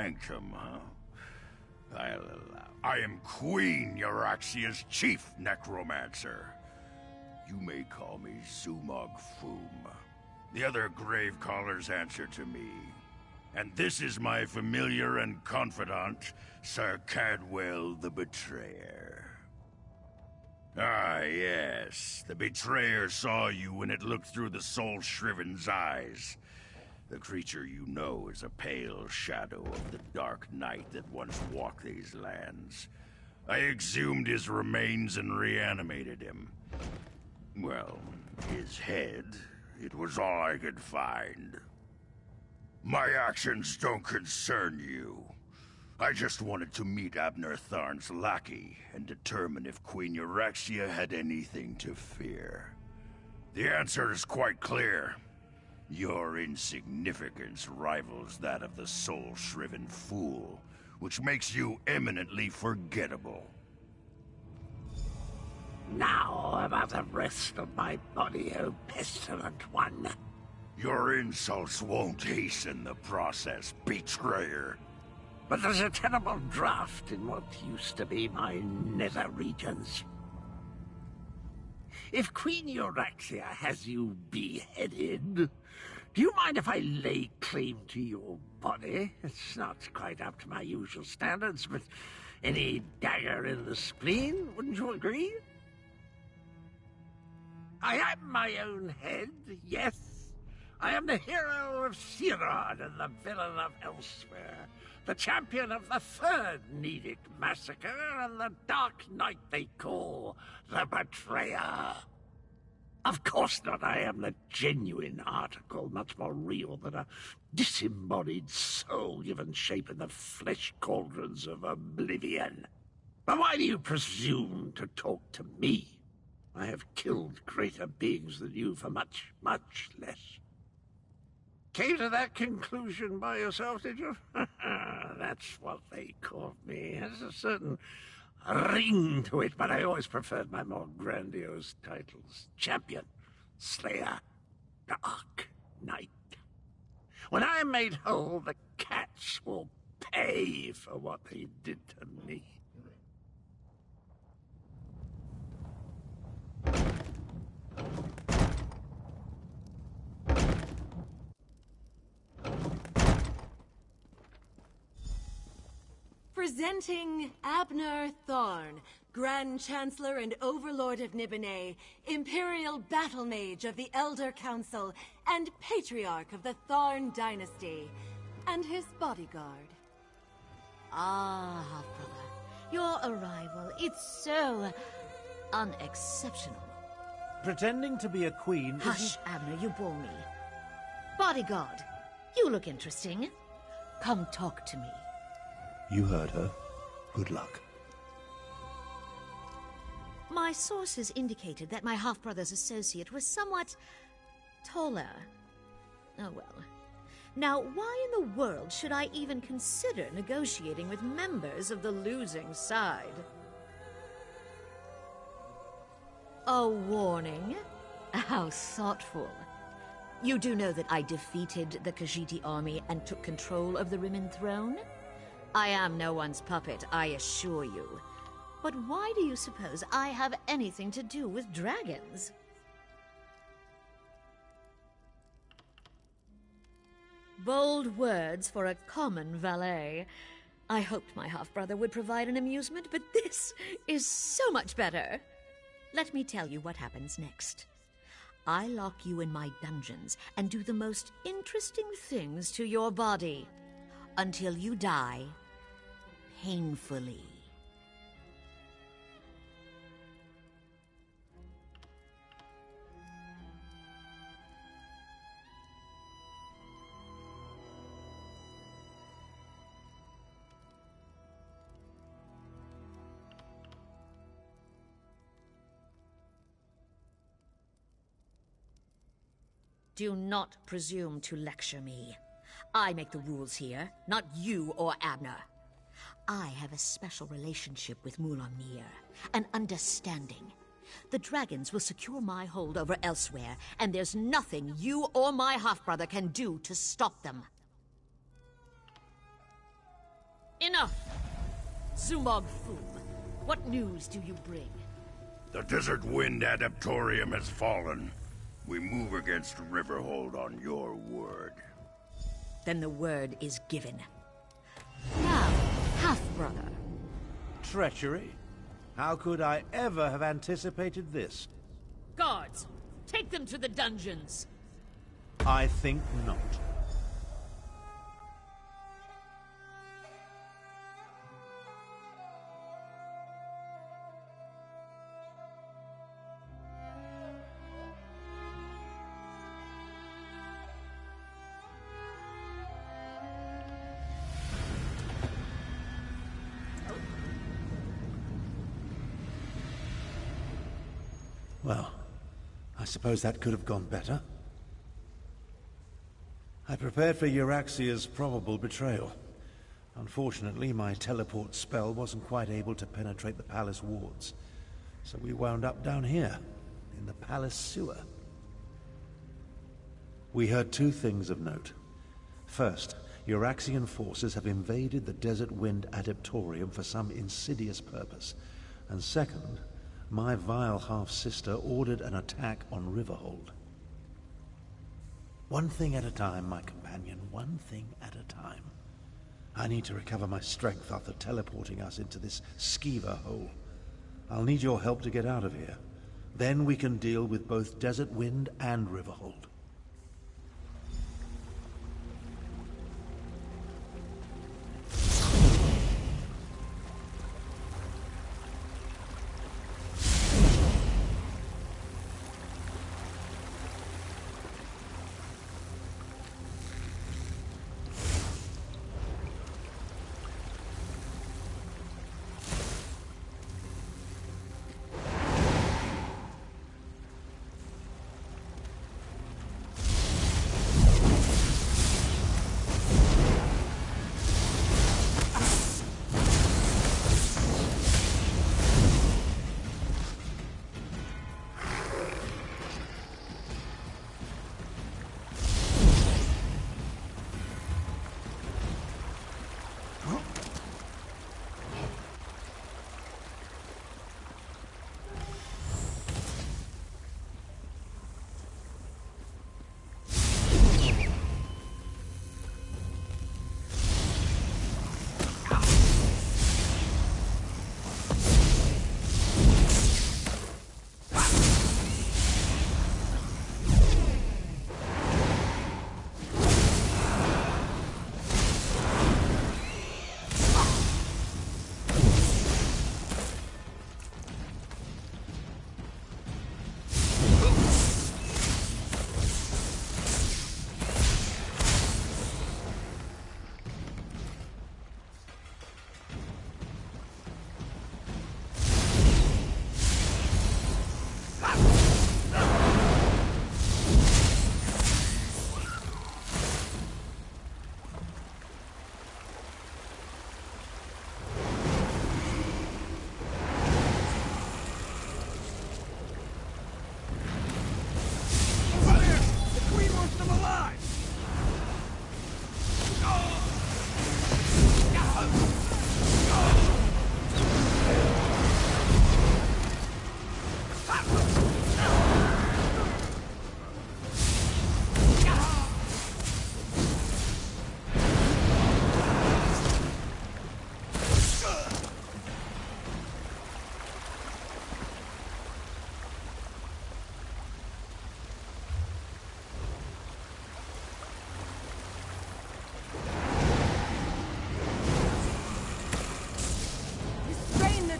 sanctum, huh? I'll allow. I am Queen Euraxia's chief necromancer. You may call me Zumog Foom. The other grave callers answer to me. And this is my familiar and confidant, Sir Cadwell the Betrayer. Ah, yes. The Betrayer saw you when it looked through the soul-shriven's eyes. The creature you know is a pale shadow of the dark night that once walked these lands. I exhumed his remains and reanimated him. Well, his head, it was all I could find. My actions don't concern you. I just wanted to meet Abner Tharn's lackey and determine if Queen Euraxia had anything to fear. The answer is quite clear. Your insignificance rivals that of the soul-shriven fool, which makes you eminently forgettable. Now about the rest of my body, O pestilent one. Your insults won't hasten the process, betrayer. But there's a terrible draft in what used to be my nether regions. If Queen Euraxia has you beheaded, do you mind if I lay claim to your body? It's not quite up to my usual standards, but any dagger in the spleen, wouldn't you agree? I am my own head, yes. I am the hero of Sirod and the villain of Elsewhere, the champion of the Third Nedic Massacre and the dark night they call the Betrayer. Of course not, I am the genuine article, much more real than a disembodied soul given shape in the flesh cauldrons of oblivion. But why do you presume to talk to me? I have killed greater beings than you for much, much less. Came to that conclusion by yourself, did you? That's what they called me. It has a certain ring to it, but I always preferred my more grandiose titles. Champion, Slayer, Dark Knight. When I am made whole, the cats will pay for what they did to me. Presenting Abner Tharn, Grand Chancellor and Overlord of Nibene, Imperial Battle Mage of the Elder Council, and Patriarch of the Tharn Dynasty, and his bodyguard. Ah, half-brother, your arrival, it's so unexceptional. Pretending to be a queen... Hush, Abner, you bore me. Bodyguard, you look interesting. Come talk to me. You heard her. Good luck. My sources indicated that my half-brother's associate was somewhat taller. Oh well. Now, why in the world should I even consider negotiating with members of the losing side? A warning? How thoughtful. You do know that I defeated the Khajiit army and took control of the Rimmon throne? I am no one's puppet, I assure you. But why do you suppose I have anything to do with dragons? Bold words for a common valet. I hoped my half-brother would provide an amusement, but this is so much better. Let me tell you what happens next. I lock you in my dungeons and do the most interesting things to your body until you die painfully. Do not presume to lecture me. I make the rules here, not you or Abner. I have a special relationship with Mulamnir, an understanding. The dragons will secure my hold over Elsewhere, and there's nothing you or my half-brother can do to stop them. Zumog Foom, what news do you bring? The Desert Wind Adaptorium has fallen. We move against Riverhold on your word. Then the word is given. Now, half-brother. Treachery? How could I ever have anticipated this? Guards, take them to the dungeons. I think not. Well, I suppose that could have gone better. I prepared for Euraxia's probable betrayal. Unfortunately, my teleport spell wasn't quite able to penetrate the palace wards, so we wound up down here, in the palace sewer. We heard two things of note. First, Euraxian forces have invaded the Desert Wind Adaptorium for some insidious purpose. And second, my vile half-sister ordered an attack on Riverhold. One thing at a time, my companion, one thing at a time. I need to recover my strength after teleporting us into this skeever hole. I'll need your help to get out of here. Then we can deal with both Desert Wind and Riverhold.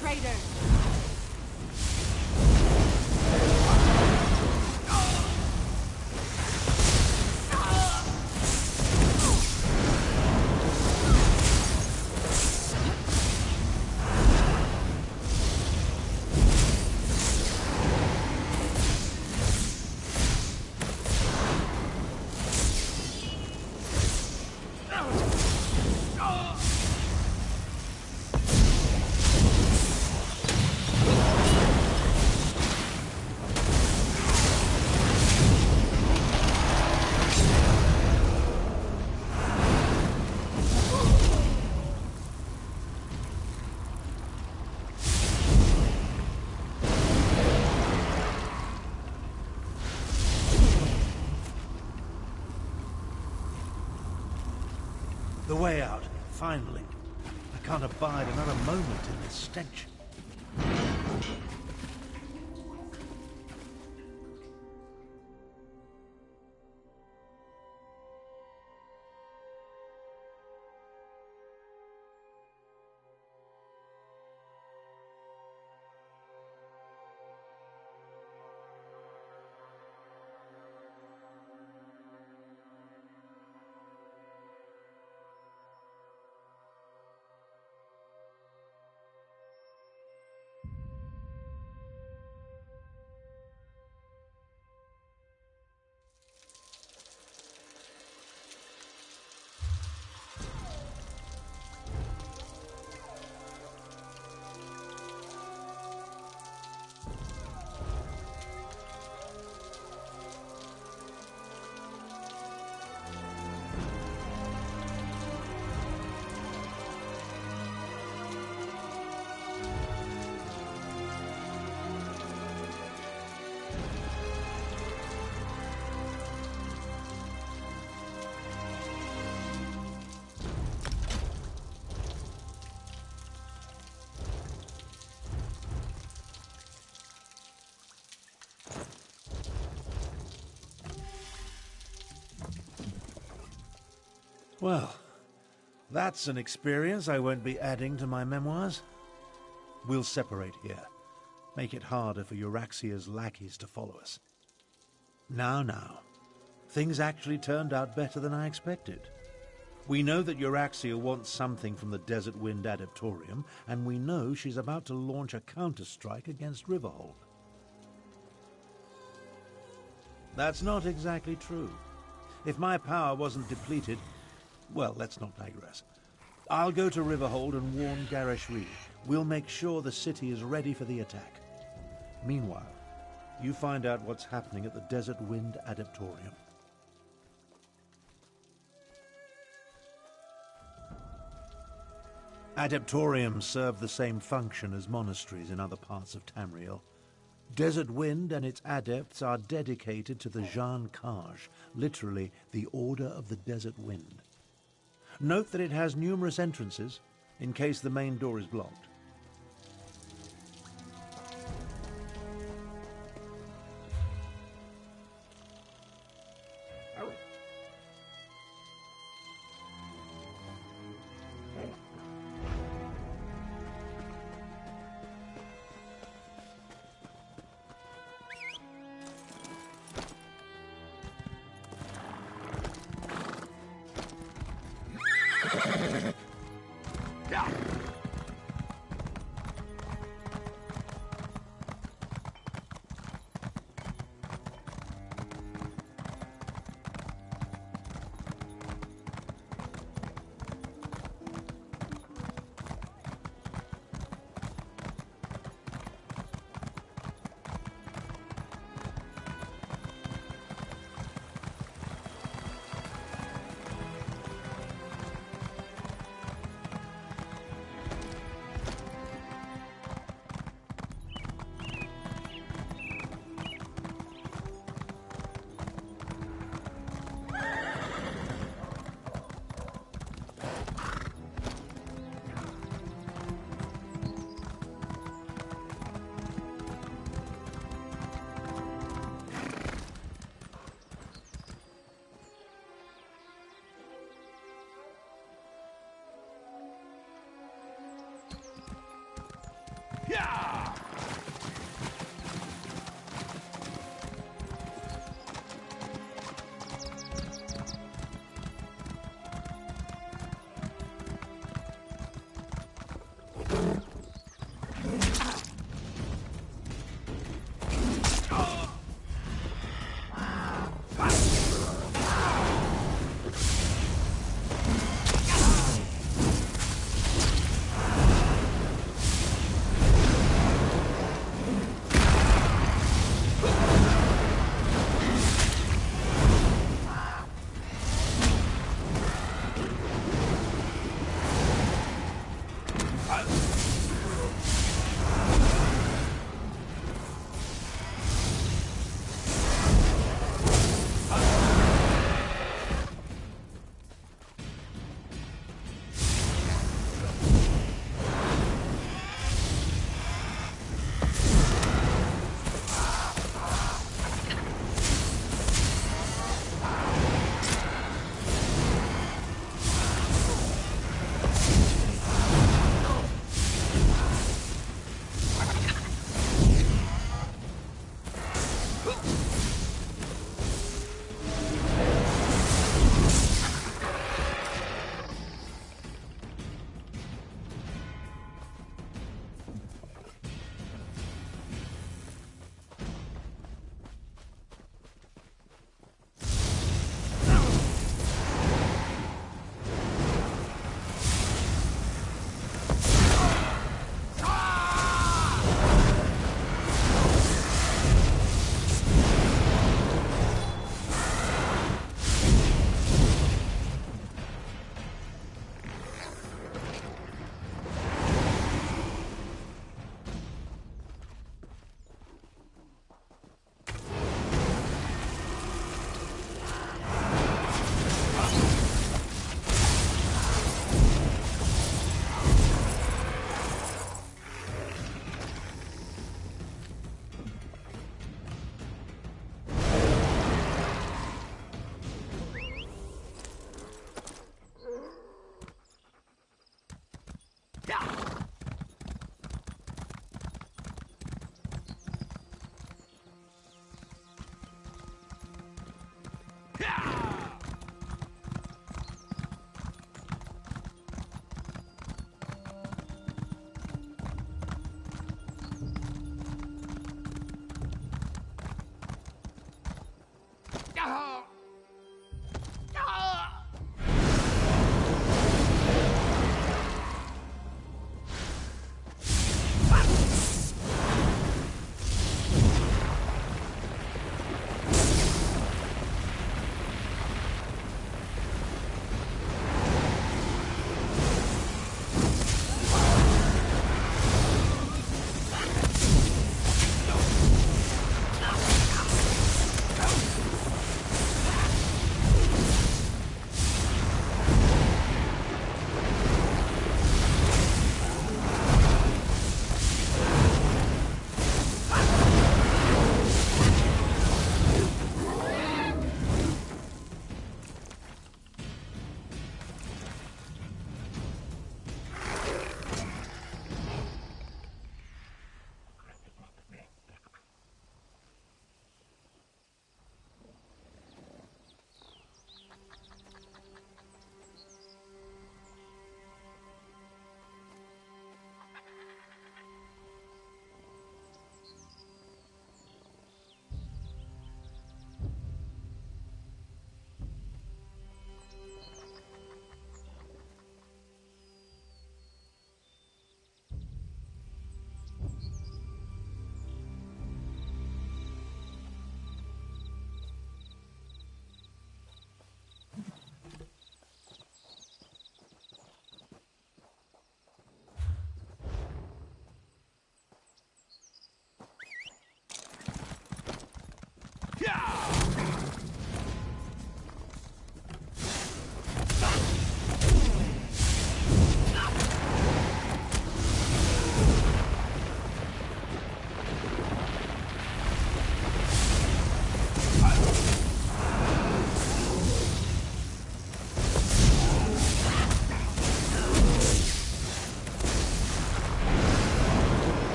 Traitor! Finally. I can't abide another moment in this stench. Well, that's an experience I won't be adding to my memoirs. We'll separate here. Make it harder for Euraxia's lackeys to follow us. Now. Things actually turned out better than I expected. We know that Euraxia wants something from the Desert Wind Adeptorium, and we know she's about to launch a counterstrike against Riverhold. That's not exactly true. If my power wasn't depleted, well, let's not digress. I'll go to Riverhold and warn Garishri. We'll make sure the city is ready for the attack. Meanwhile, you find out what's happening at the Desert Wind Adeptorium. Adeptoriums serve the same function as monasteries in other parts of Tamriel. Desert Wind and its adepts are dedicated to the Jan Kaj, literally the Order of the Desert Wind. Note that it has numerous entrances, in case the main door is blocked.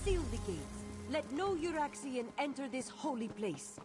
Seal the gates. Let no Euraxian enter this holy place.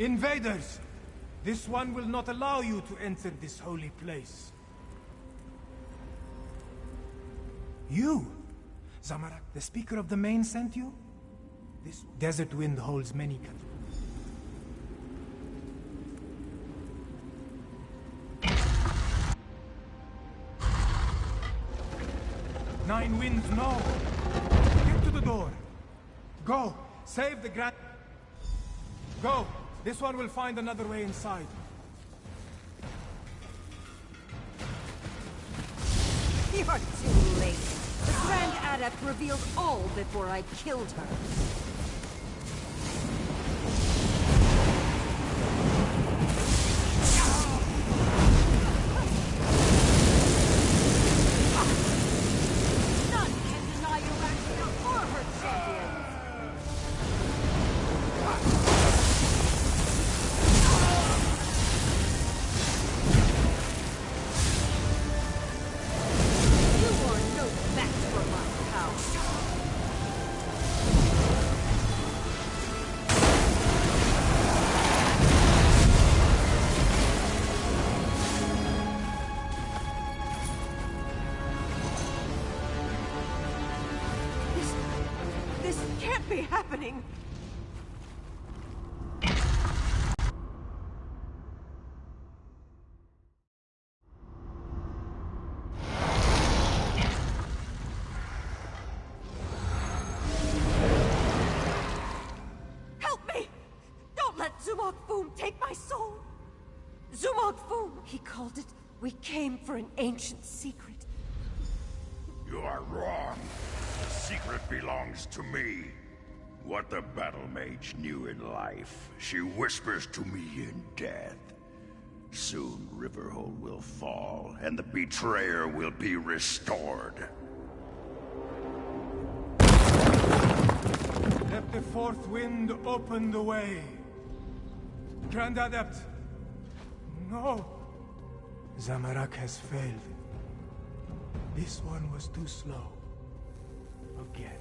Invaders! This one will not allow you to enter this holy place. You! Zamarak, the Speaker of the Main sent you? This desert wind holds many... 9 winds, no! Get to the door! Go! Save the Grand... Go! This one will find another way inside. You're too late. The Grand Adept revealed all before I killed her. None can deny Euraxia or her champions. You are no match for my power. This can't be happening. Help me! Don't let Zumog Foom take my soul! Zumog Foom, he called it. We came for an ancient secret. You are wrong. The secret belongs to me. What the Battle Mage knew in life, she whispers to me in death. Soon Riverhold will fall, and the betrayer will be restored. Let the fourth wind open the way. Grand Adept! No! Zamarak has failed. This one was too slow. Again.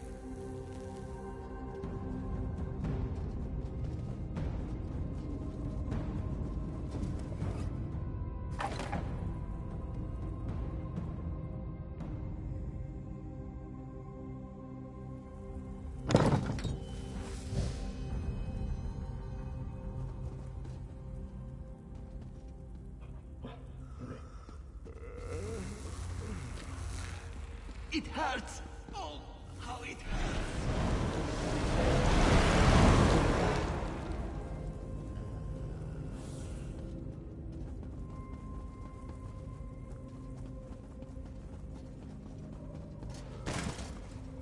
It hurts! Oh, how it hurts!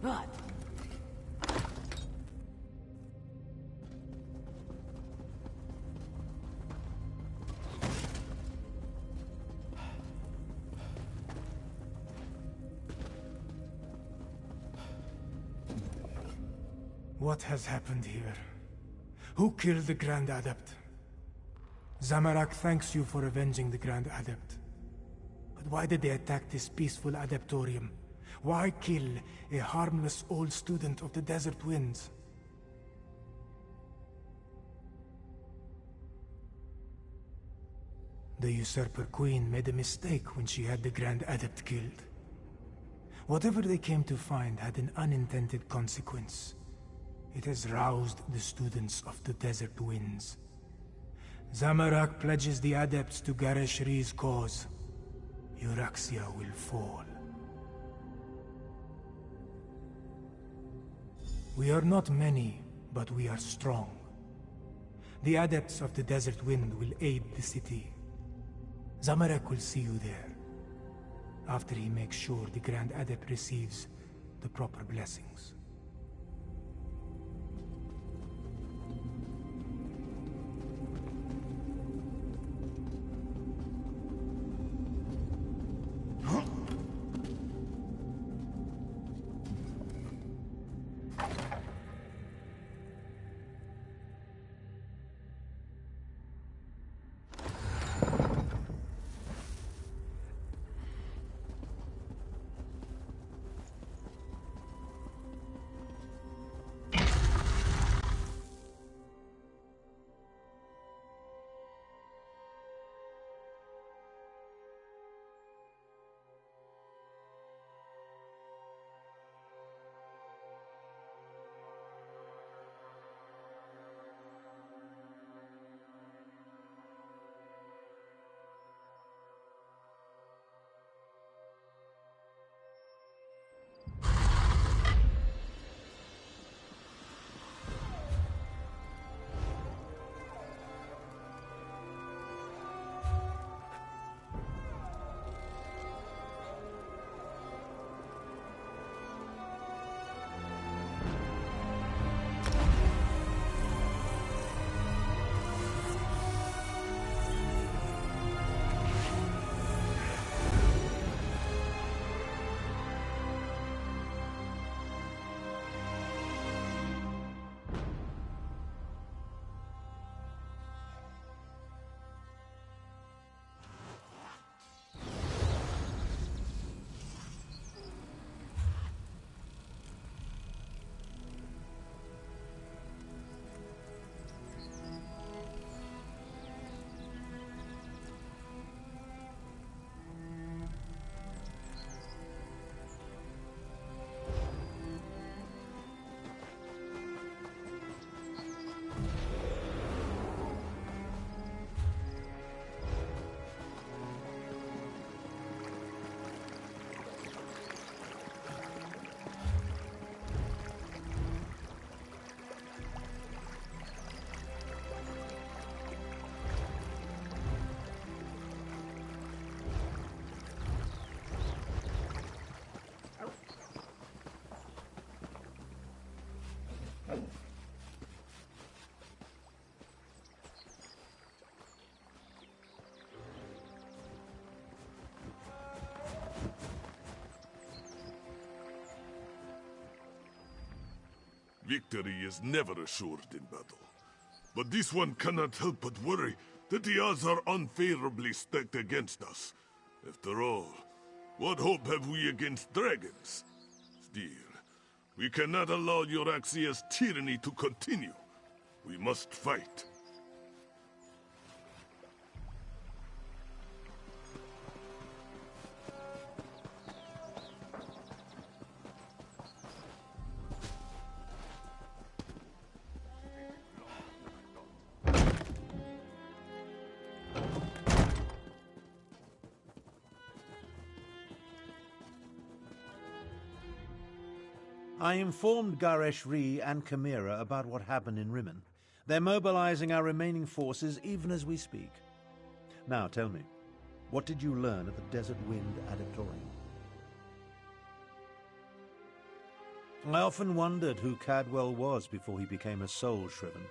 But what has happened here? Who killed the Grand Adept? Zamarak thanks you for avenging the Grand Adept. But why did they attack this peaceful Adeptorium? Why kill a harmless old student of the Desert Winds? The Usurper Queen made a mistake when she had the Grand Adept killed. Whatever they came to find had an unintended consequence. It has roused the students of the Desert Winds. Zamarak pledges the Adepts to Gareshri's cause. Euraxia will fall. We are not many, but we are strong. The Adepts of the Desert Wind will aid the city. Zamarak will see you there, after he makes sure the Grand Adept receives the proper blessings. Victory is never assured in battle. But this one cannot help but worry that the odds are unfavorably stacked against us. After all, what hope have we against dragons? Still, we cannot allow Euraxia's tyranny to continue. We must fight. I informed Garesh Ree and Chimera about what happened in Rimmon. They're mobilizing our remaining forces even as we speak. Now, tell me, what did you learn at the Desert Wind Adeptorium? I often wondered who Cadwell was before he became a soul shriven.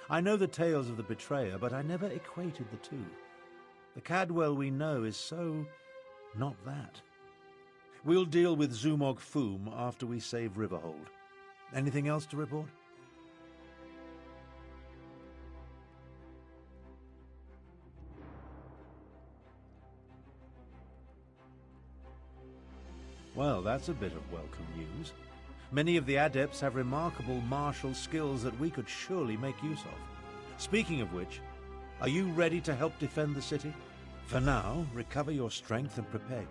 I know the tales of the betrayer, but I never equated the two. The Cadwell we know is so not that. We'll deal with Zumog Foom after we save Riverhold. Anything else to report? Well, that's a bit of welcome news. Many of the adepts have remarkable martial skills that we could surely make use of. Speaking of which, are you ready to help defend the city? For now, recover your strength and prepare.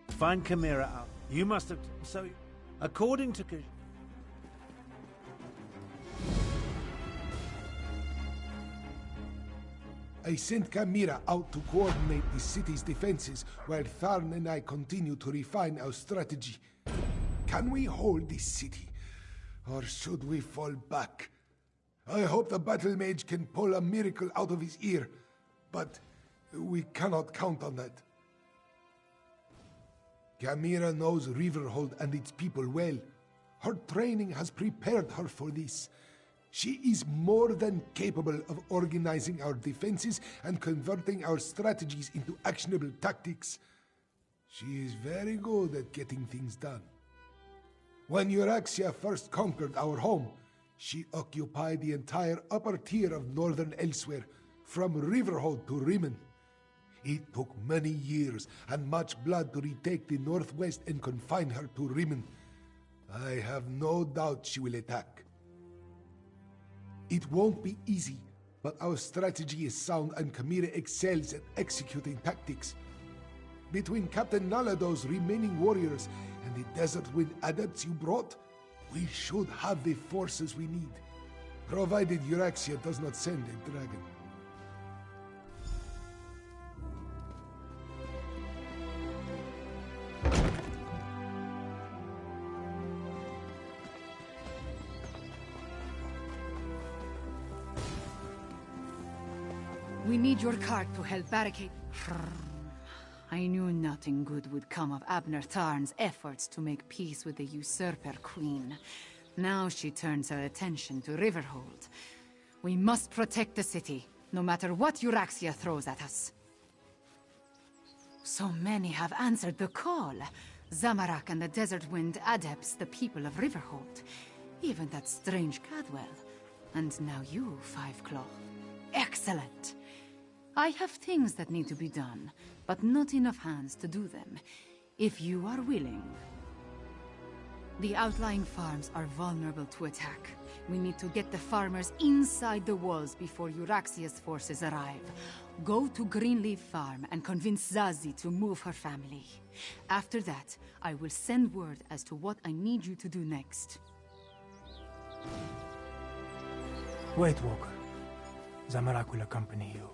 Find Chimera out. You must have... So, according to... I sent Chimera out to coordinate the city's defenses while Tharn and I continue to refine our strategy. Can we hold this city? Or should we fall back? I hope the battle mage can pull a miracle out of his ear, but we cannot count on that. Chimera knows Riverhold and its people well. Her training has prepared her for this. She is more than capable of organizing our defenses and converting our strategies into actionable tactics. She is very good at getting things done. When Euraxia first conquered our home, she occupied the entire upper tier of northern Elsewhere, from Riverhold to Rimmon. It took many years and much blood to retake the northwest and confine her to Rimmon. I have no doubt she will attack. It won't be easy, but our strategy is sound and Chimera excels at executing tactics. Between Captain Nalado's remaining warriors and the Desert Wind adepts you brought, we should have the forces we need, provided Euraxia does not send a dragon. We need your cart to help barricade... I knew nothing good would come of Abner Tharn's efforts to make peace with the usurper queen. Now she turns her attention to Riverhold. We must protect the city, no matter what Euraxia throws at us. So many have answered the call. Zamorak and the Desert Wind adepts, the people of Riverhold. Even that strange Cadwell. And now you, Five Claw. Excellent! I have things that need to be done, but not enough hands to do them. If you are willing... The outlying farms are vulnerable to attack. We need to get the farmers inside the walls before Euraxia's forces arrive. Go to Greenleaf Farm and convince Zazie to move her family. After that, I will send word as to what I need you to do next. Wait, Walker. Zamorak will accompany you.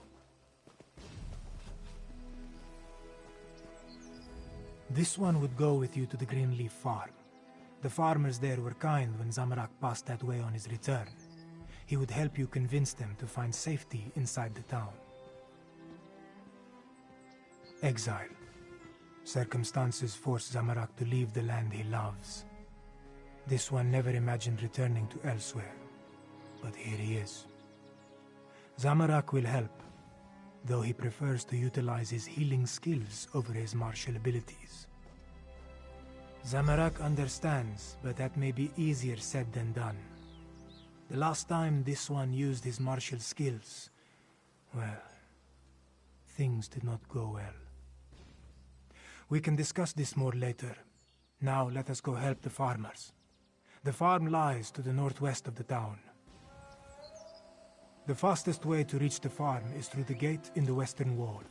This one would go with you to the Greenleaf Farm. The farmers there were kind when Zamorak passed that way on his return. He would help you convince them to find safety inside the town. Exile. Circumstances force Zamorak to leave the land he loves. This one never imagined returning to elsewhere, but here he is. Zamorak will help, though he prefers to utilize his healing skills over his martial abilities. Zamorak understands, but that may be easier said than done. The last time this one used his martial skills, well, things did not go well. We can discuss this more later. Now let us go help the farmers. The farm lies to the northwest of the town. The fastest way to reach the farm is through the gate in the western wall.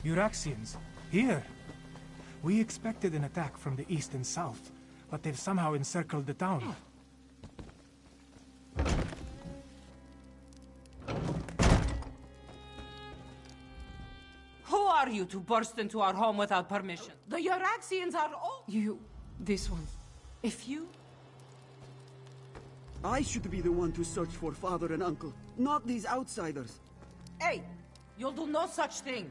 Euraxians, here! We expected an attack from the east and south, but they've somehow encircled the town. Who are you to burst into our home without permission? The Euraxians are all... You... this one. If you... I should be the one to search for father and uncle, not these outsiders. Hey! You'll do no such thing!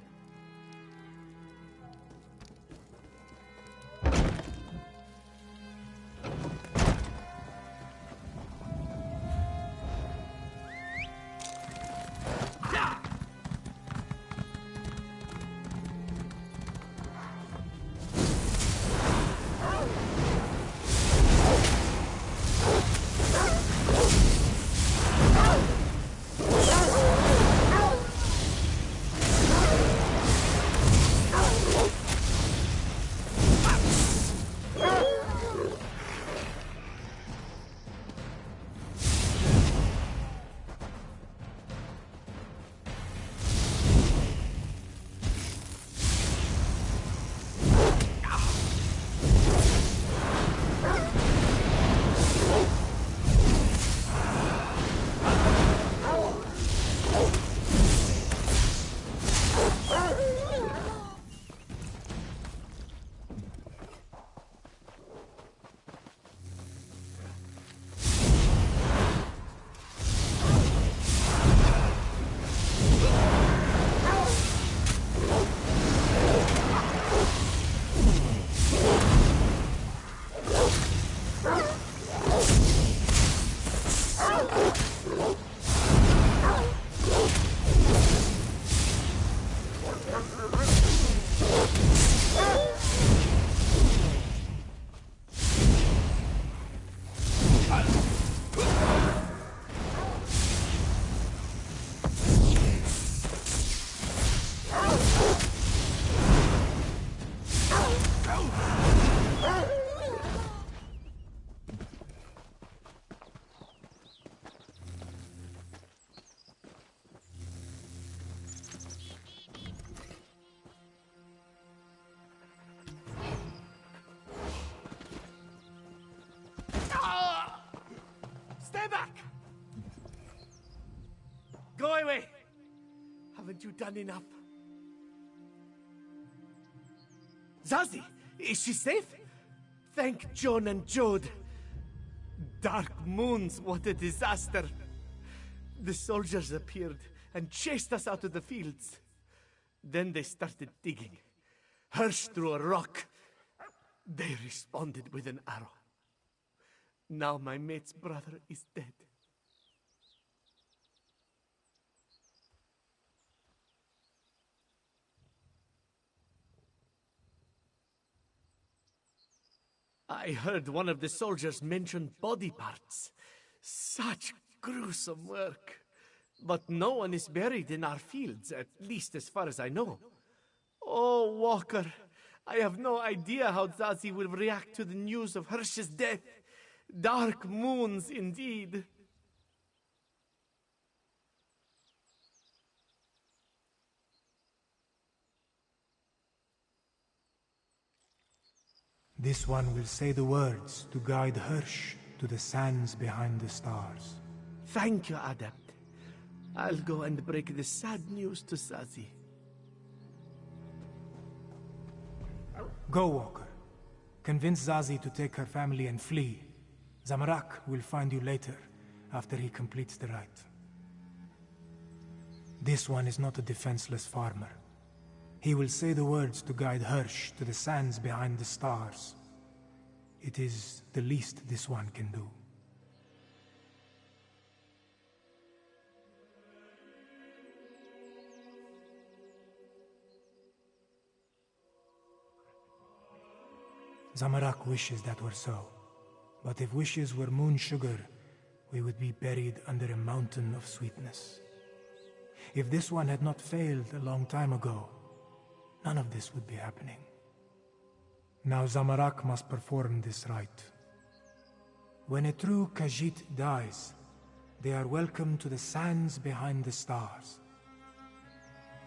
Go away! Haven't you done enough? Zazie, is she safe? Thank John and Jode. Dark moons, what a disaster. The soldiers appeared and chased us out of the fields. Then they started digging. Hirsch threw a rock. They responded with an arrow. Now my mate's brother is dead. I heard one of the soldiers mention body parts. Such gruesome work. But no one is buried in our fields, at least as far as I know. Oh, Walker, I have no idea how Zazie will react to the news of Hirsch's death. Dark moons, indeed. This one will say the words to guide Hirsch to the sands behind the stars. Thank you, Adept. I'll go and break the sad news to Zazie. Go, Walker. Convince Zazie to take her family and flee. Zamarak will find you later, after he completes the rite. This one is not a defenseless farmer. He will say the words to guide Hirsch to the sands behind the stars. It is the least this one can do. Zamarak wishes that were so. But if wishes were moon sugar, we would be buried under a mountain of sweetness. If this one had not failed a long time ago, none of this would be happening. Now Zamarak must perform this rite. When a true Khajiit dies, they are welcomed to the sands behind the stars.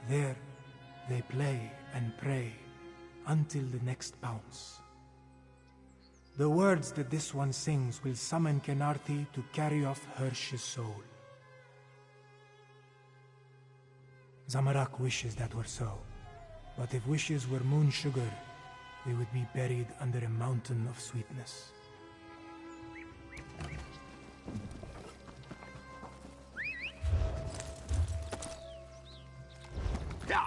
There, they play and pray until the next bounce. The words that this one sings will summon Kenarthi to carry off Hirsch's soul. Zamarak wishes that were so. But if wishes were moon sugar, we would be buried under a mountain of sweetness. Yeah.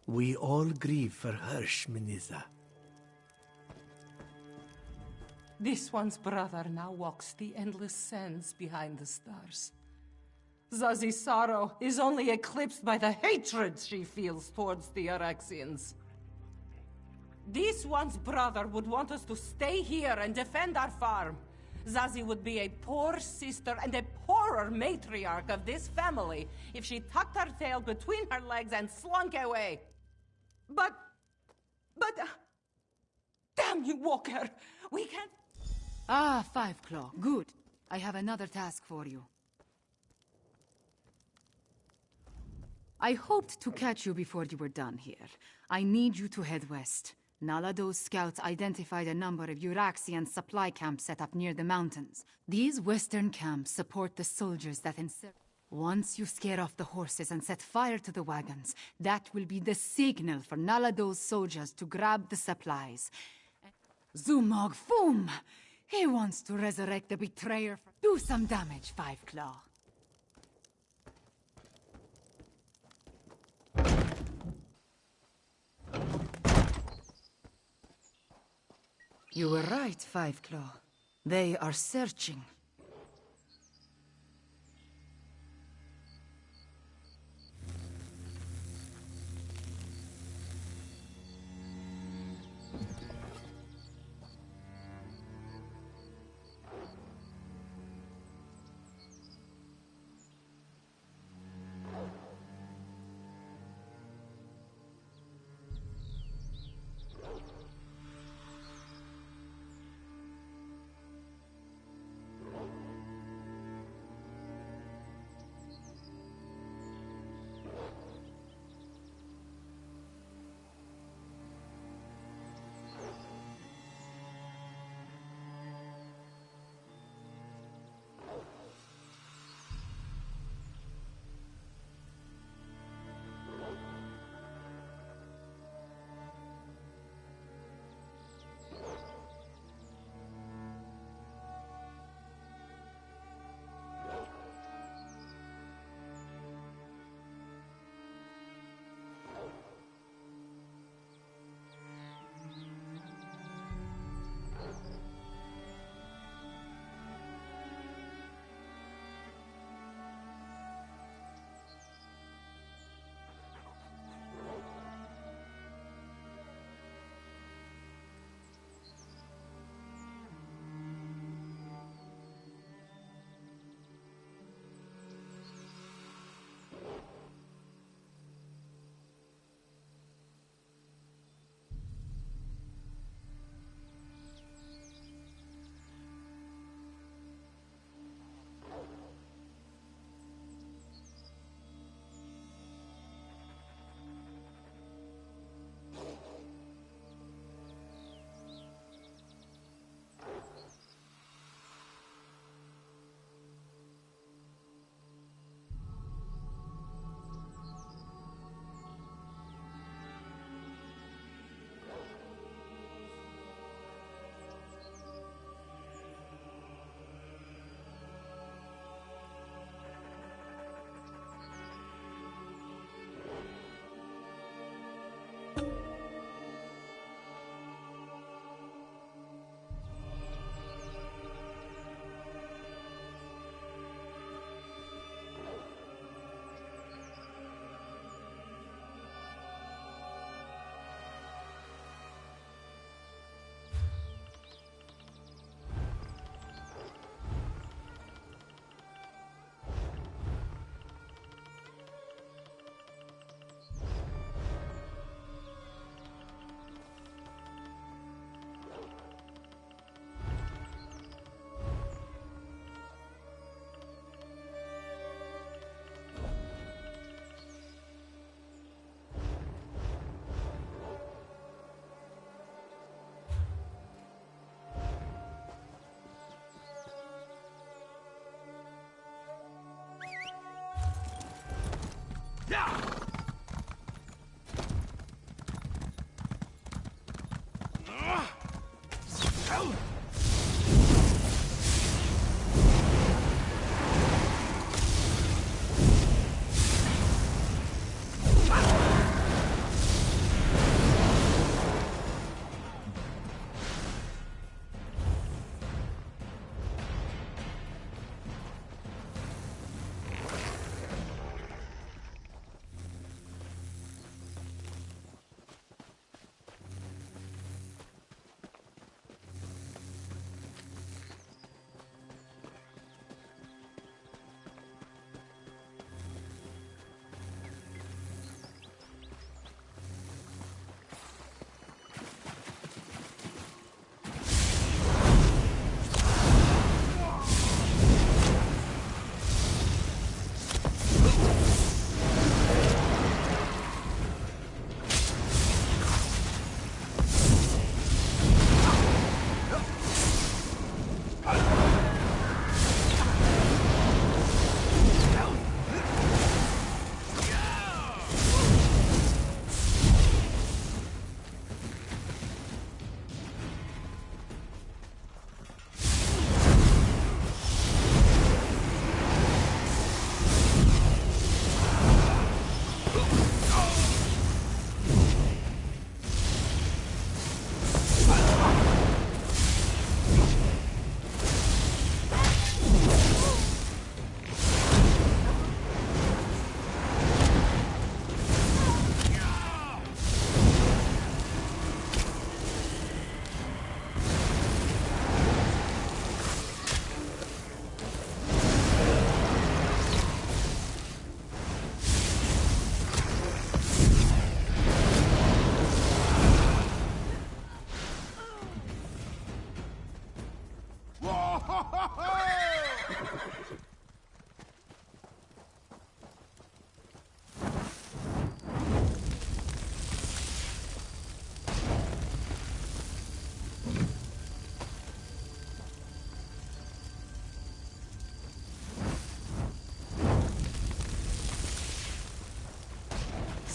We all grieve for Hirsch, Miniza. This one's brother now walks the endless sands behind the stars. Zazi's sorrow is only eclipsed by the hatred she feels towards the Araxians. This one's brother would want us to stay here and defend our farm. Zazi would be a poor sister and a poorer matriarch of this family if she tucked her tail between her legs and slunk away. But... damn you, Walker! We can't... Ah, Five Claw. Good. I have another task for you. I hoped to catch you before you were done here. I need you to head west. Nalado's scouts identified a number of Euraxian supply camps set up near the mountains. These western camps support the soldiers that encircle. Once you scare off the horses and set fire to the wagons, that will be the signal for Nalado's soldiers to grab the supplies. Zumog Foom! He wants to resurrect the betrayer. Do some damage, Five Claw. You were right, Five Claw. They are searching.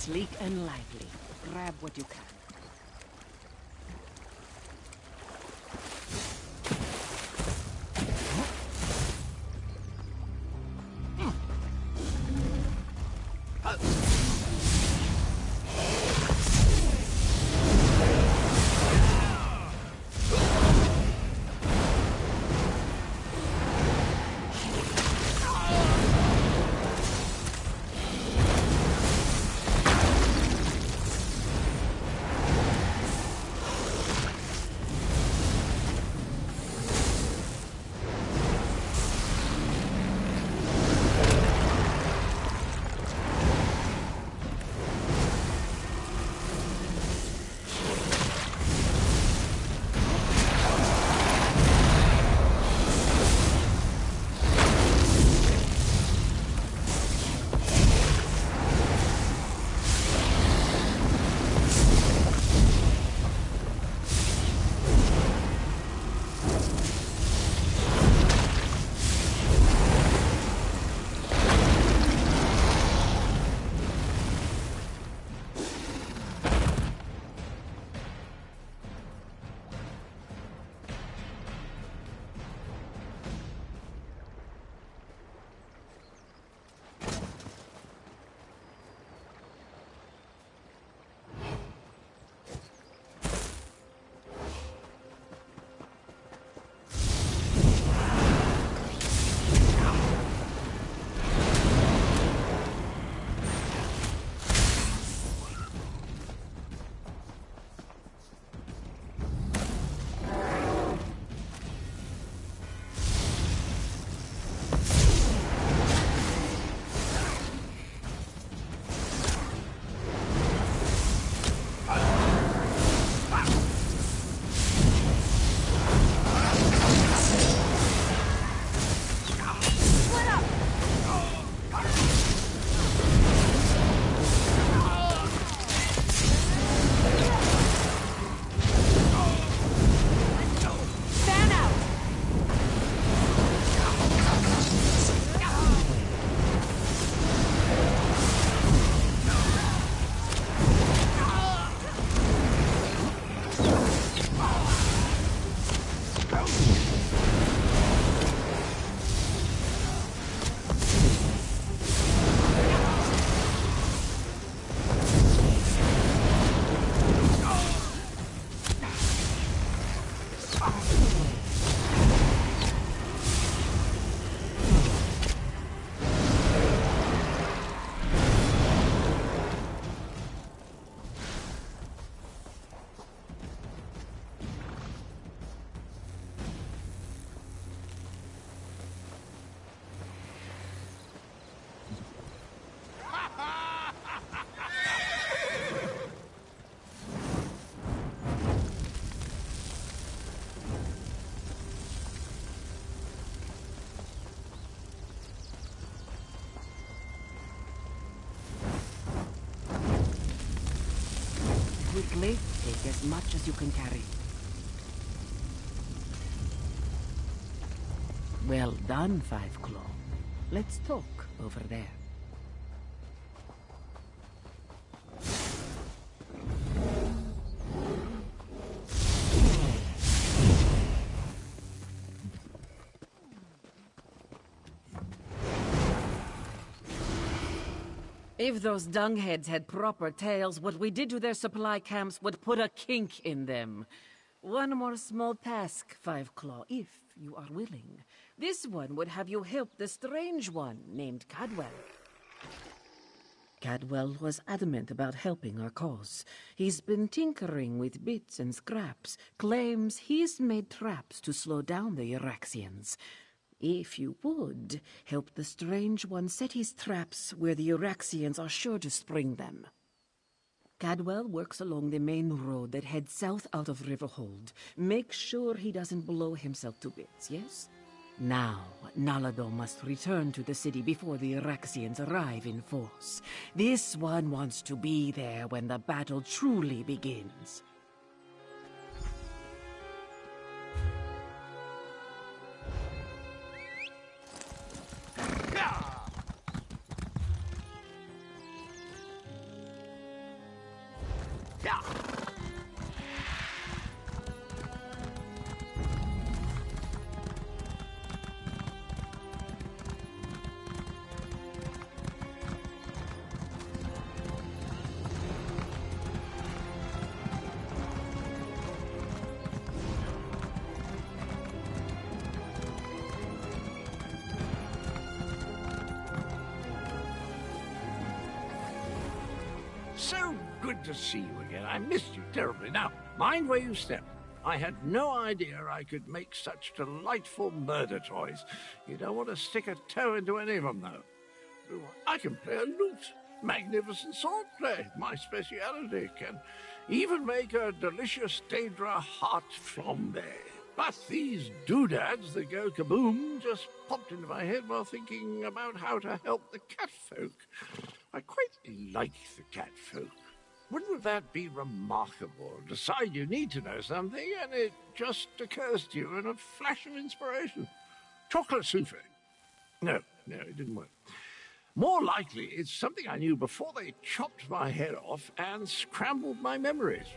sleek and lively. Grab what you can. Quickly, take as much as you can carry. Well done, Five Claw. Let's talk over there. If those dungheads had proper tails, what we did to their supply camps would put a kink in them. One more small task, Five Claw, if you are willing. This one would have you help the strange one named Cadwell. Cadwell was adamant about helping our cause. He's been tinkering with bits and scraps, claims he's made traps to slow down the Uraxians. If you would, help the strange one set his traps where the Uraxians are sure to spring them. Cadwell works along the main road that heads south out of Riverhold. Make sure he doesn't blow himself to bits, yes? Now, Nalado must return to the city before the Uraxians arrive in force. This one wants to be there when the battle truly begins. Yeah. So good to see you again. I missed you terribly. Now, mind where you step. I had no idea I could make such delightful murder toys. You don't want to stick a toe into any of them, though. I can play a lute. Magnificent sword play, my speciality. Can even make a delicious Daedra heart flambe. But these doodads that go kaboom just popped into my head while thinking about how to help the catfolk. I quite like the catfolk. Wouldn't that be remarkable? Decide you need to know something, and it just occurs to you in a flash of inspiration. Chocolate souffle. No, it didn't work. More likely, it's something I knew before they chopped my head off and scrambled my memories.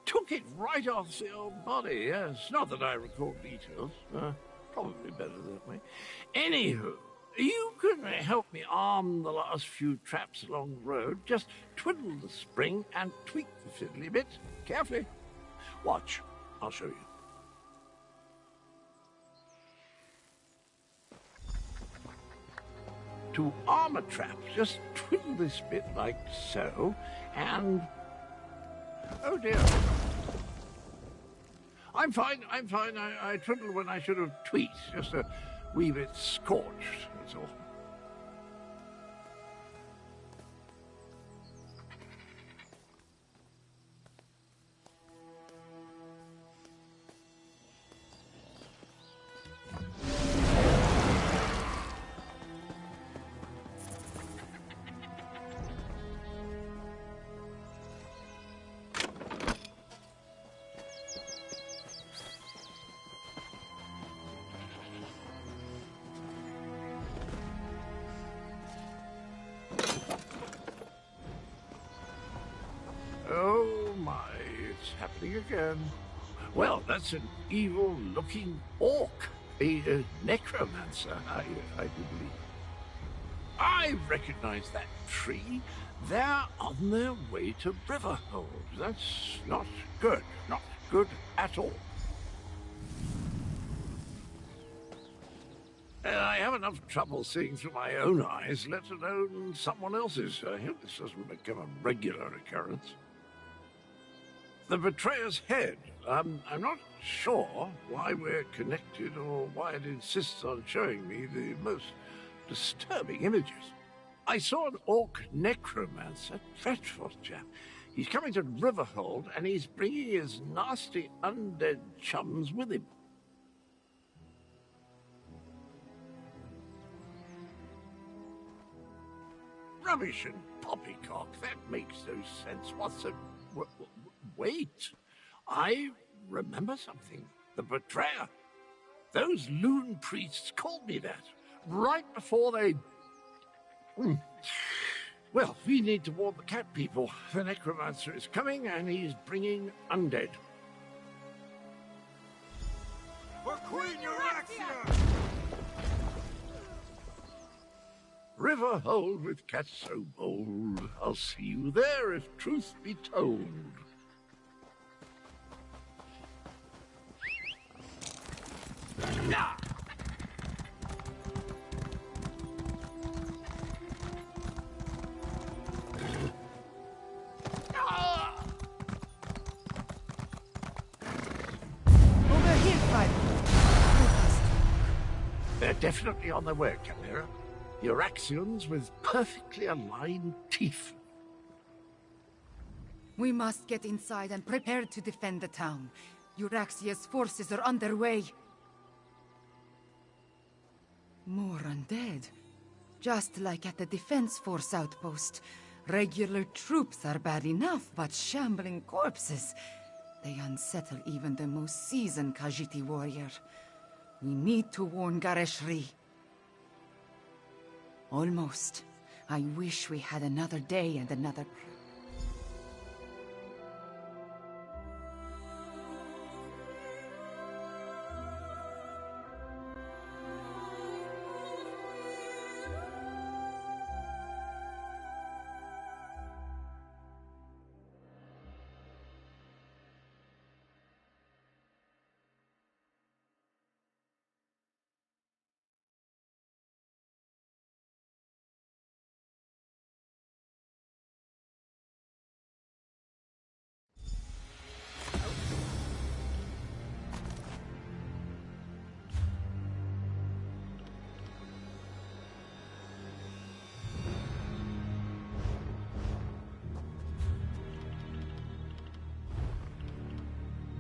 Took it right off the old body, yes. Not that I recall details. Probably better that way. Anywho, you can help me arm the last few traps along the road. Just twiddle the spring and tweak the fiddly bit carefully. Watch. I'll show you. To arm a trap, just twiddle this bit like so, and... Oh dear. I'm fine. I twiddled when I should have tweaked. Just a wee bit scorched, that's all. Oh my, it's happening again. Well, that's an evil-looking orc, a necromancer, I do believe. I recognize that tree. They're on their way to Riverhold. That's not good at all. I have enough trouble seeing through my own eyes, let alone someone else's. I hope this doesn't become a regular occurrence. The betrayer's head. I'm not sure why we're connected or why it insists on showing me the most disturbing images. I saw an orc necromancer, dreadful chap. He's coming to Riverhold and he's bringing his nasty undead chums with him. Rubbish and poppycock, that makes no sense whatsoever. Wait, I remember something. The betrayer. Those loon priests called me that, right before they... Well, we need to warn the cat people. The necromancer is coming and he's bringing undead. For Queen Euraxia! Riverhold with cats so bold. I'll see you there if truth be told. Nah. Over here, Private. They're definitely on their way, Chimera. Euraxians with perfectly aligned teeth. We must get inside and prepare to defend the town. Euraxia's forces are underway. More undead. Just like at the Defense Force outpost. Regular troops are bad enough, but shambling corpses. They unsettle even the most seasoned Khajiit warrior. We need to warn Gareshri. Almost. I wish we had another day and another...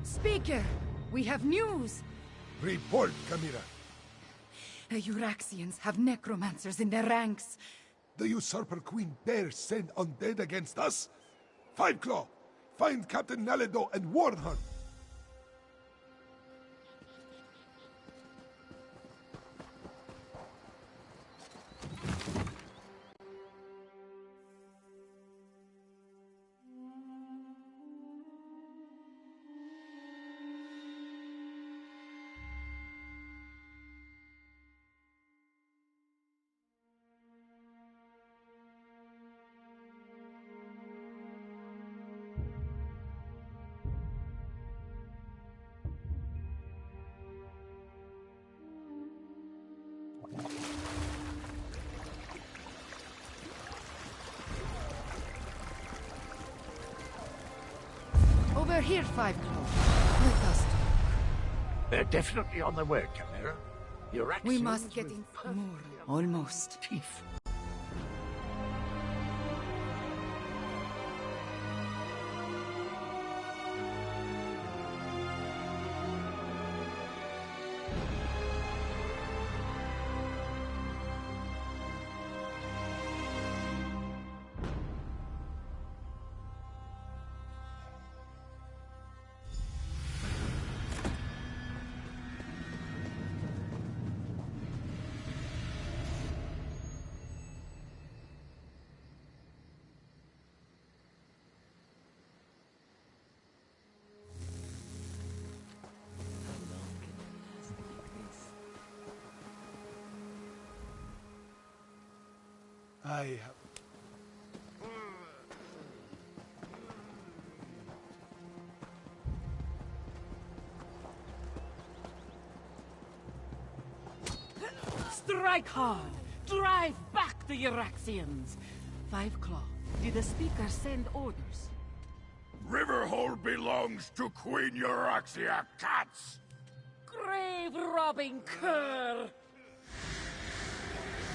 Speaker, we have news! Report, Camira. The Euraxians have necromancers in their ranks. The usurper queen dares send undead against us? Five Claw, find Captain Naledo and warn her. Over here, Five Claw. Let us talk. They're definitely on the way, Camilla. Euraxians We must get with in perfect more. Almost. teeth. I have... Strike hard! Drive back the Euraxians! Five Claw, did the speaker send orders? Riverhold belongs to Queen Euraxia, cats! Grave-robbing cur!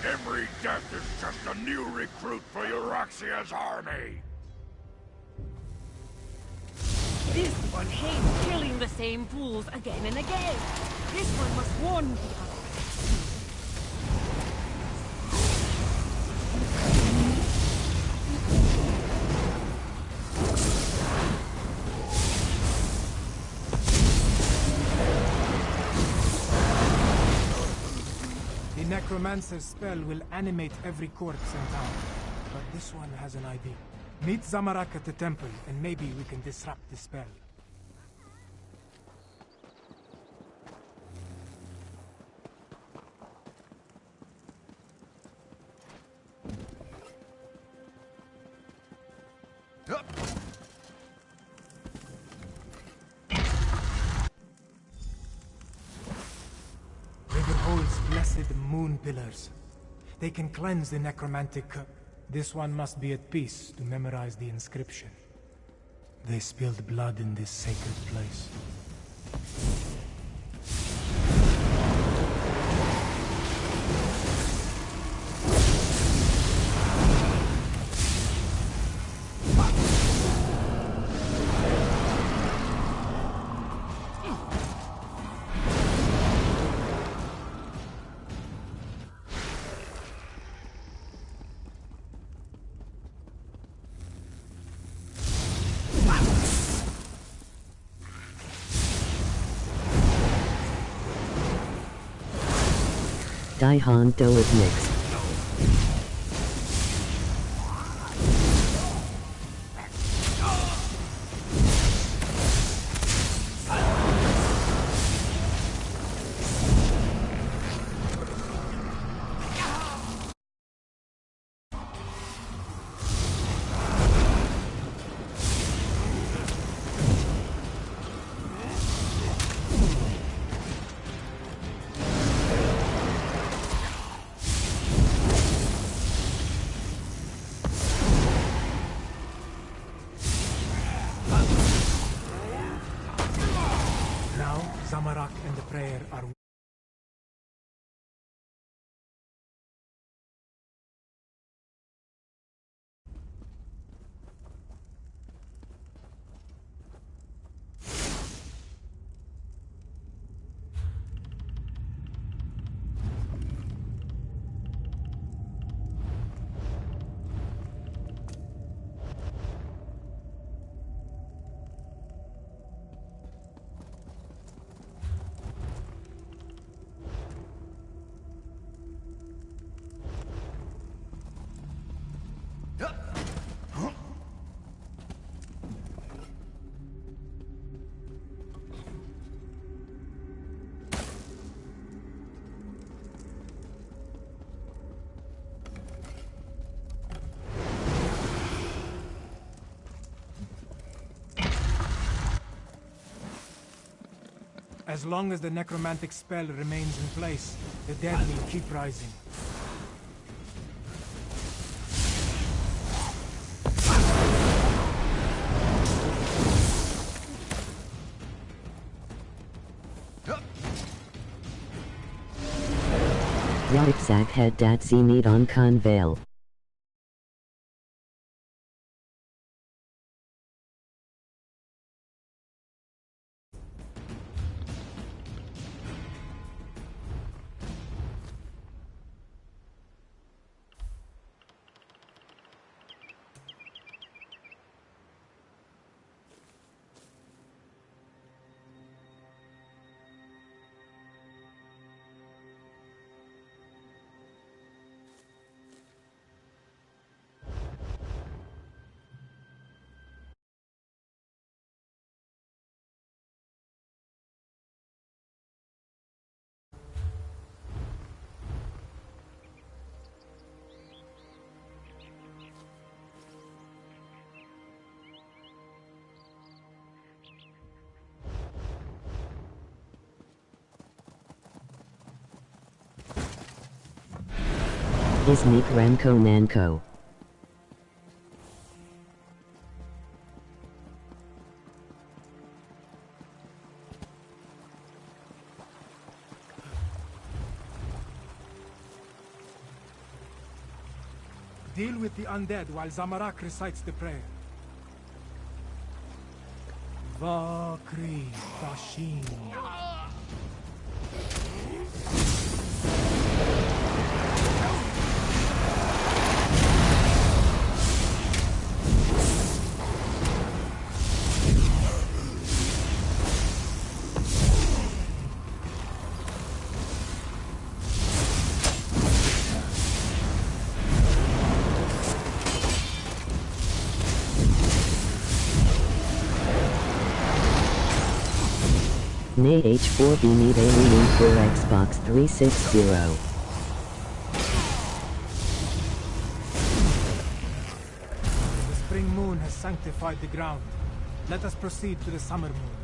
Every death is just a new recruit for Euraxia's army! This one hates killing the same fools again and again! This one must warn the others! The Necromancer's spell will animate every corpse in town. But this one has an idea. Meet Zamarak at the temple, and maybe we can disrupt the spell. Riverhold's blessed moon pillars. They can cleanse the necromantic... This one must be at peace to memorize the inscription. They spilled blood in this sacred place. Daihan do it next. Now, Zamarak and the prayer are... As long as the necromantic spell remains in place, the dead will keep rising. Ryzak had dat ze niet on Convale. Isnik Ranko Nanko. Deal with the undead while Zamarak recites the prayer. Vakri Tashin. Nay H4B need alien for Xbox 360. The spring moon has sanctified the ground. Let us proceed to the summer moon.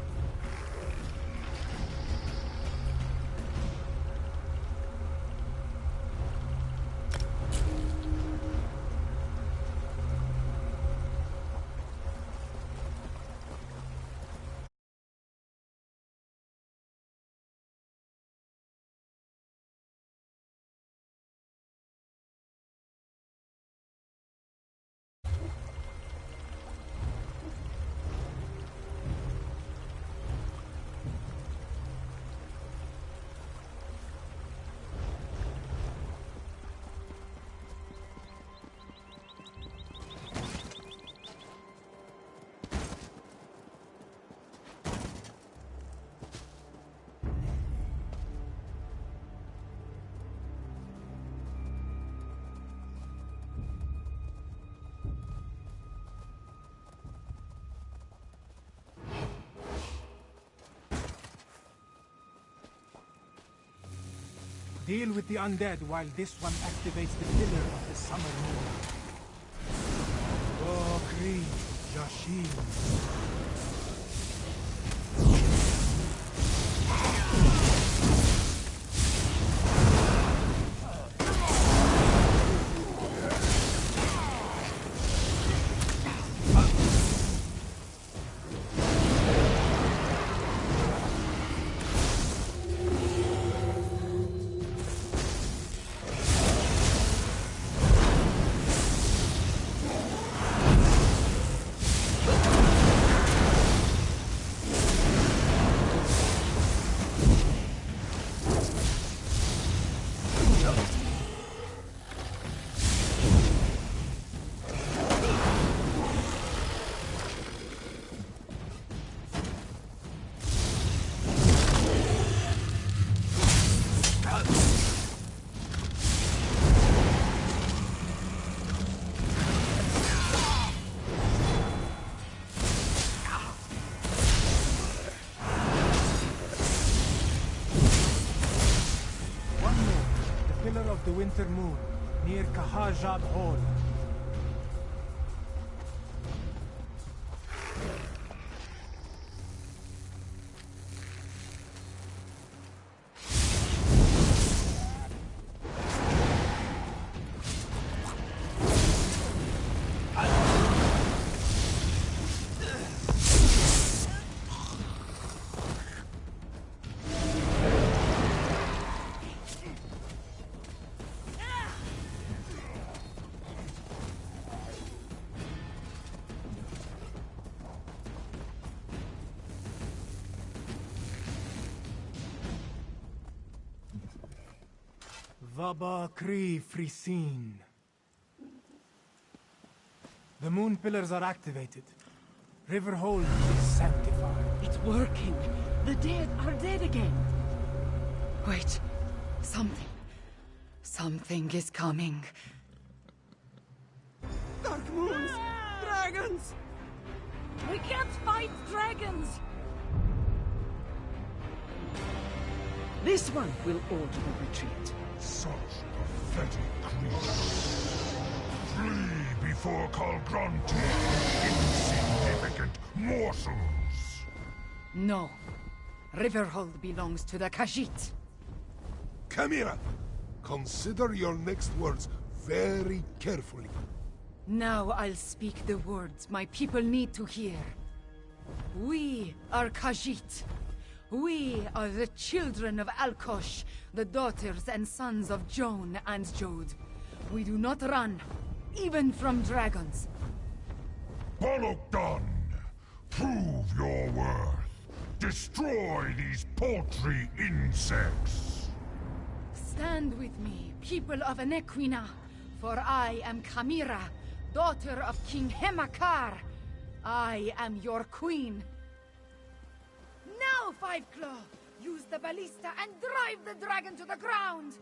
Deal with the undead while this one activates the pillar of the summer moon. Okri, Yashin. The winter moon, near Kahajab Hall. Vaba Kri Frisin. The moon pillars are activated. Riverhold is sanctified. It's working. The dead are dead again. Wait. Something is coming. Dark moons! Dragons! We can't fight dragons! This one will order the retreat. Such pathetic creatures. Flee before Kalgranti, insignificant morsels! No. Riverhold belongs to the Khajiit. Kamira, consider your next words very carefully. Now I'll speak the words my people need to hear. We are Khajiit. We are the children of Alkosh, the daughters and sons of Joan and Jode. We do not run, even from dragons. Bolokdan! Prove your worth. Destroy these paltry insects. Stand with me, people of Nequina, for I am Kamira, daughter of King Hemakar. I am your queen. Now, Five Claw! Use the ballista and drive the dragon to the ground!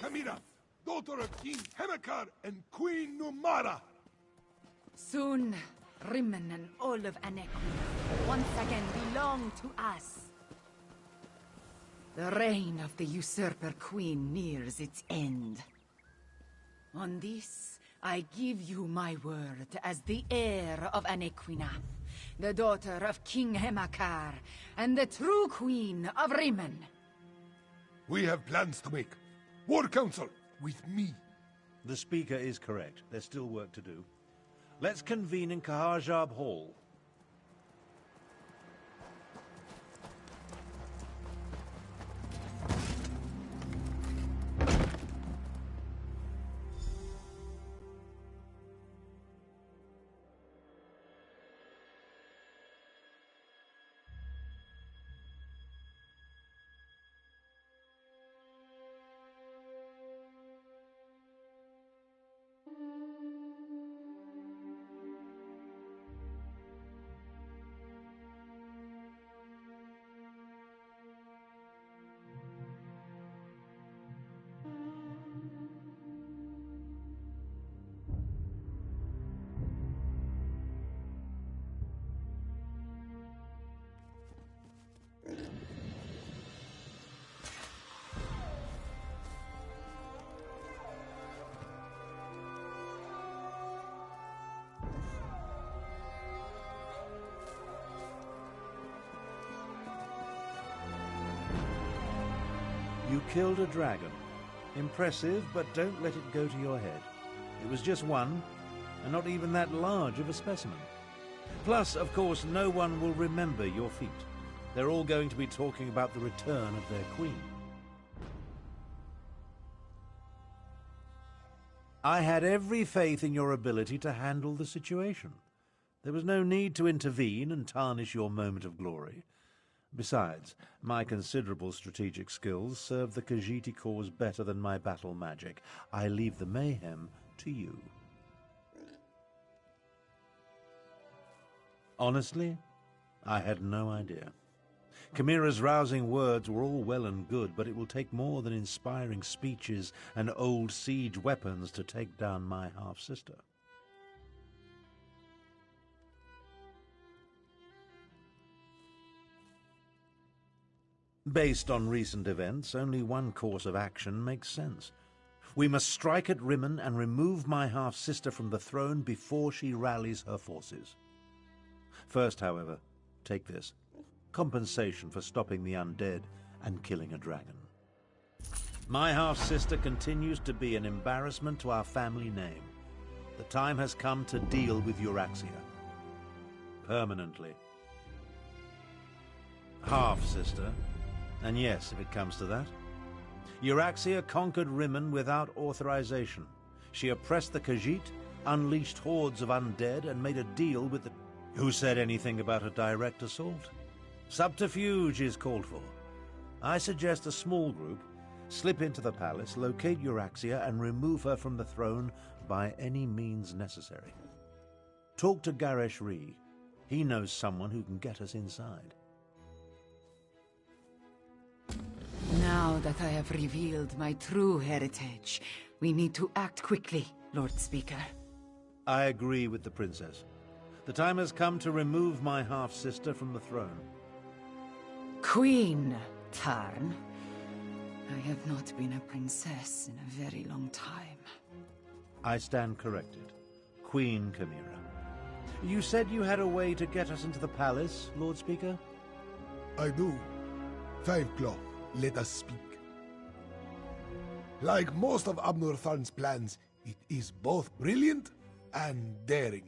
Camira, daughter of King Hemakar and Queen Numara. Soon, Rimmen and all of Anequina once again belong to us. The reign of the usurper queen nears its end. On this, I give you my word as the heir of Anequina, the daughter of King Hemakar, and the true queen of Rimmen. We have plans to make. War Council, with me. The Speaker is correct. There's still work to do. Let's convene in Kahajab Hall. You killed a dragon. Impressive, but don't let it go to your head. It was just one, and not even that large of a specimen. Plus, of course, no one will remember your feat. They're all going to be talking about the return of their queen. I had every faith in your ability to handle the situation. There was no need to intervene and tarnish your moment of glory. Besides, my considerable strategic skills serve the Khajiit cause better than my battle magic. I leave the mayhem to you. Honestly, I had no idea. Camira's rousing words were all well and good, but it will take more than inspiring speeches and old siege weapons to take down my half-sister. Based on recent events, only one course of action makes sense. We must strike at Rimmen and remove my half-sister from the throne before she rallies her forces. First, however, take this. Compensation for stopping the undead and killing a dragon. My half-sister continues to be an embarrassment to our family name. The time has come to deal with Euraxia. Permanently. Half-sister. And yes, if it comes to that. Euraxia conquered Rimmen without authorization. She oppressed the Khajiit, unleashed hordes of undead, and made a deal with the... Who said anything about a direct assault? Subterfuge is called for. I suggest a small group slip into the palace, locate Euraxia, and remove her from the throne by any means necessary. Talk to Garesh Ree. He knows someone who can get us inside. Now that I have revealed my true heritage, we need to act quickly, Lord Speaker. I agree with the princess. The time has come to remove my half-sister from the throne. Queen Tarn. I have not been a princess in a very long time. I stand corrected. Queen Camira. You said you had a way to get us into the palace, Lord Speaker? I do. 5 Claw, let us speak. Like most of Abnur Tharn's plans, it is both brilliant and daring.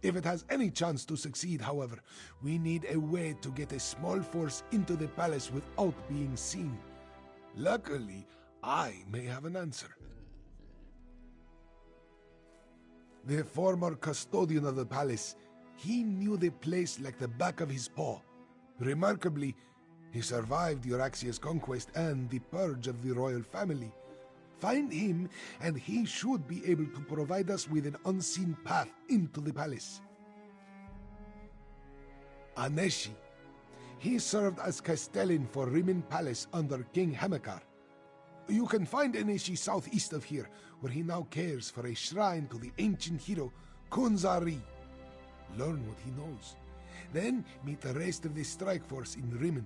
If it has any chance to succeed, however, we need a way to get a small force into the palace without being seen. Luckily, I may have an answer. The former custodian of the palace, he knew the place like the back of his paw. Remarkably, he survived Euraxia's conquest and the purge of the royal family. Find him, and he should be able to provide us with an unseen path into the palace. Aneshi. He served as castellan for Rimmen Palace under King Hemakar. You can find Eneshi southeast of here, where he now cares for a shrine to the ancient hero Kunzari. Learn what he knows. Then meet the rest of the strike force in Rimmen.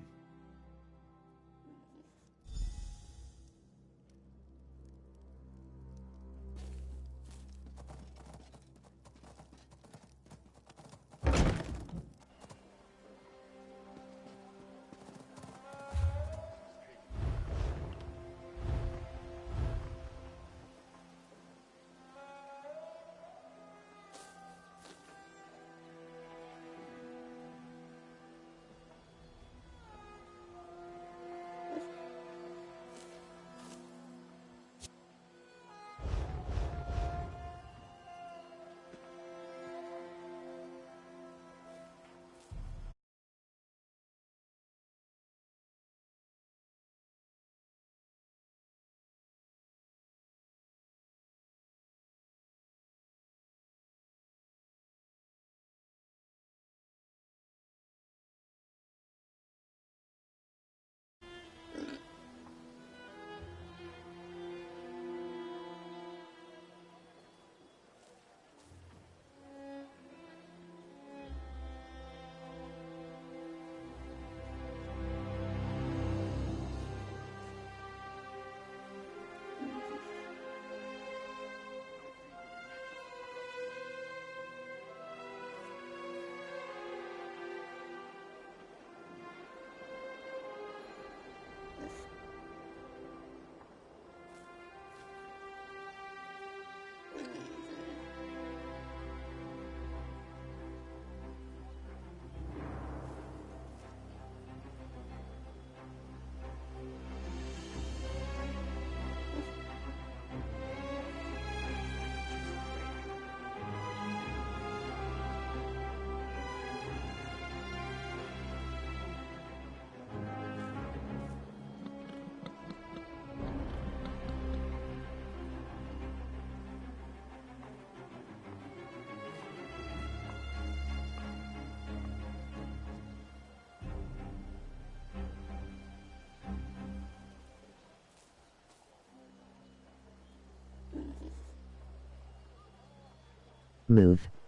Move.